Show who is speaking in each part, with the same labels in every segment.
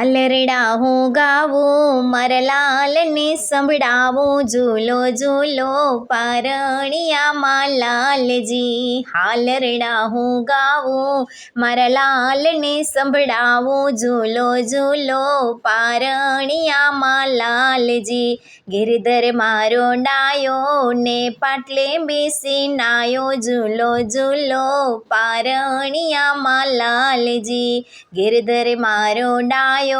Speaker 1: હાલરડા હું ગાવું મારા લાલને સંભળાવું, ઝૂલો ઝૂલો પારણિયામાં લાલજી. હાલરડા હું ગાવું મારા લાલને સંભળાવું, ઝૂલો ઝૂલો પારણિયામાં લાલજી. ગિરધર મારો ડાયો ને પાટલે બેસી નાયો, ઝૂલો ઝૂલો પારણિયામાં લાલજી. ગિરધર મારો ડાયો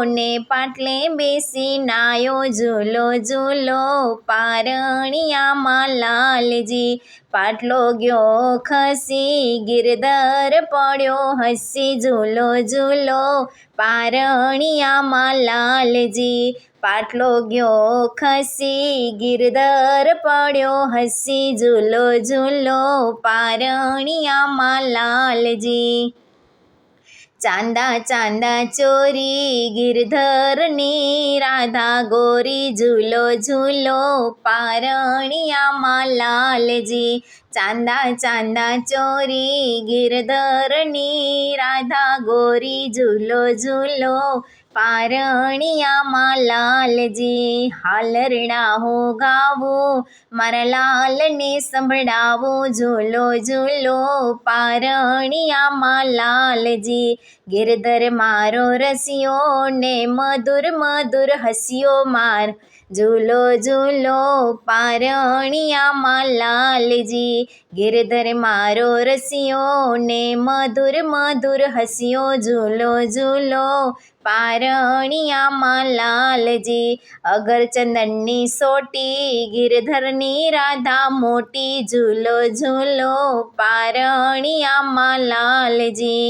Speaker 1: ને પાટલે બેસી નાયો, ઝૂલો ઝૂલો પારણિયામાં લાલજી. પાટલો ગયો ખસી ગિરધર પડ્યો હસી, ઝૂલો ઝૂલો પારણિયામાં લાલજી. પાટલો ગયો ખસી ગિરધર પડ્યો હસી, ઝૂલો ઝૂલો પારણિયામાં લાલજી. ચાંદા ચાંદા ચોરી ગિરધરની રાધા ગોરી, ઝૂલો ઝૂલો પારણિયામાં લાલજી. ચાંદા ચાંદા ચોરી ગિરધરની રાધા ગોરી, ઝૂલો ઝૂલો પારણિયામાં લાલજી. હાલરડા હું ગાવું મારા લાલને સંભળાવું, ઝૂલો ઝૂલો પારણિયામાં લાલજી. ગિરધર મારો રસિયો ને મધુર મધુર હસ્યો માર, ઝૂલો ઝૂલો પારણિયામાં લાલજી. ગિરધર મારો રસિયો ને મધુર મધુર હસ્યો, ઝૂલો ઝૂલો પારણિયામાં લાલજી. અગર ચંદનની સોટી ગિરધરની રાધા મોટી, ઝૂલો ઝૂલો પારણિયામાં લાલજી.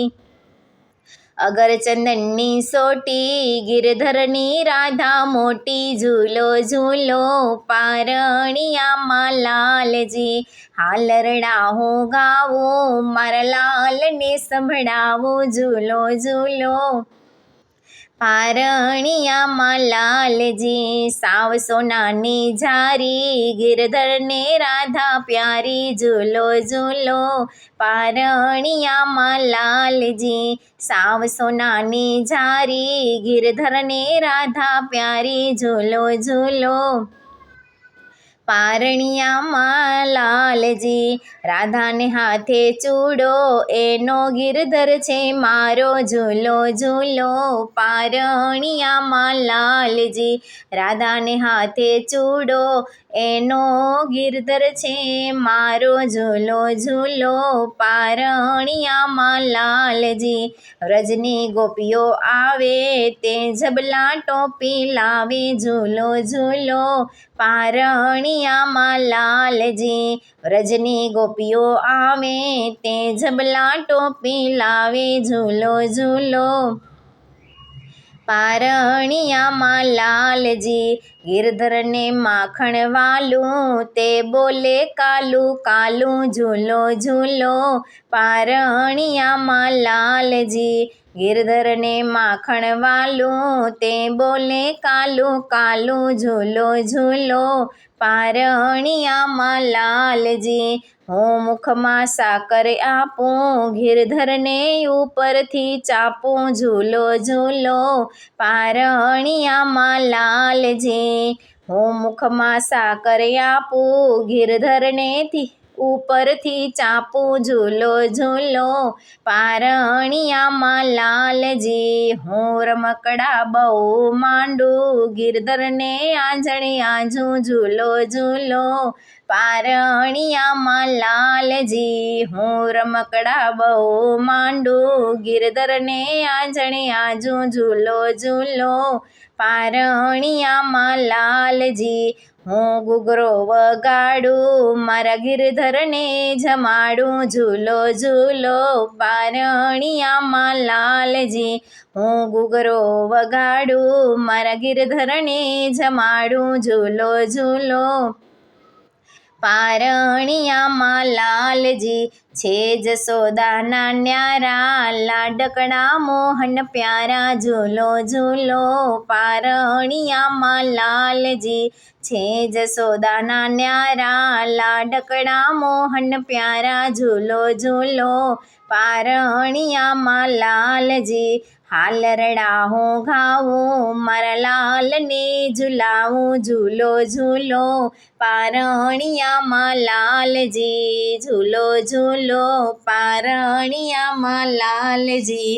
Speaker 1: અગર ચંદનની સોટી ગિરધરની રાધા મોટી, ઝૂલો ઝૂલો પારણિયામાં લાલજી. હાલરડા હું ગાવું મારા લાલને સંભળાવું, ઝૂલો ઝૂલો પારણિયામાં લાલજી. સાવ સોનાની ઝારી ગિરધરને રાધા પ્યારી, ઝૂલો ઝૂલો પારણિયામાં લાલજી. સાવ સોનાની ઝારી ગિરધરને રાધા પ્યારી, ઝૂલો ઝૂલો પારણિયામાં લાલજી. રાધાને હાથે ચૂડો એનો ગિરધર છે મારો, ઝૂલો ઝૂલો પારણિયામાં લાલજી. રાધાને હાથે ચૂડો એનો ગિરધર છે મારો, ઝૂલો ઝૂલો પારણિયામાં લાલજી. વ્રજની ગોપીઓ આવે તે ઝબલા ટોપી લાવે, ઝૂલો ઝૂલો પારણિયામાં લાલજી. વ્રજની ગોપીઓ આવે તે ઝબલા ટોપી લાવે, ઝૂલો ઝૂલો પારણિયામાં લાલજી. ગિરધરને માખણ વાલું તે બોલે કાલું કાલું, ઝૂલો ઝૂલો પારણિયામાં લાલજી. ગિરધરને માખણ વાલું તે બોલે કાલું કાલું, ઝૂલો ઝૂલો પારણિયામાં લાલજી. હું મુખમાં સાકર આપું ગિરધરને ઉપરથી ચાપું, ઝૂલો ઝૂલો પારણિયામાં લાલજી. હું મુખમાં સાકર આપું ગિરધરને ઉપરથી ચાપું, ઝૂલો ઝૂલો પારણિયામાં લાલજી. હું રમકડા બહુ માંડું ગિરધરને આંજણે આંજું, ઝૂલો ઝૂલો પારણિયામાં લાલજી. હું રમકડા બહુ માંડું ગિરધરને આંજણે આંજું, ઝૂલો ઝૂલો પારણિયામાં લાલજી. હું ઘૂઘરો વગાડું મારા ગિરધરને જમાડું, ઝૂલો ઝૂલો પારણિયામાં લાલજી. હું ઘૂઘરો વગાડું મારા ગિરધરને જમાડું, ઝૂલો ઝૂલો પારણિયામાં લાલજી. છે જશોદાના ન્યારા લાડકડા મોહન પ્યારા ઝૂલો ઝૂલો પારણિયામાં લાલજી છે જશોદાના ન્યારા લાડકડા મોહન પ્યારા ઝૂલો ઝૂલો પારણિયામાં લાલજી હાલરડા હું ગાઉં મારા લાલને ઝુલાવું ઝૂલો ઝૂલો પારણિયામાં લાલજી ઝૂલો ઝૂલો પારણિયામાં લાલજી।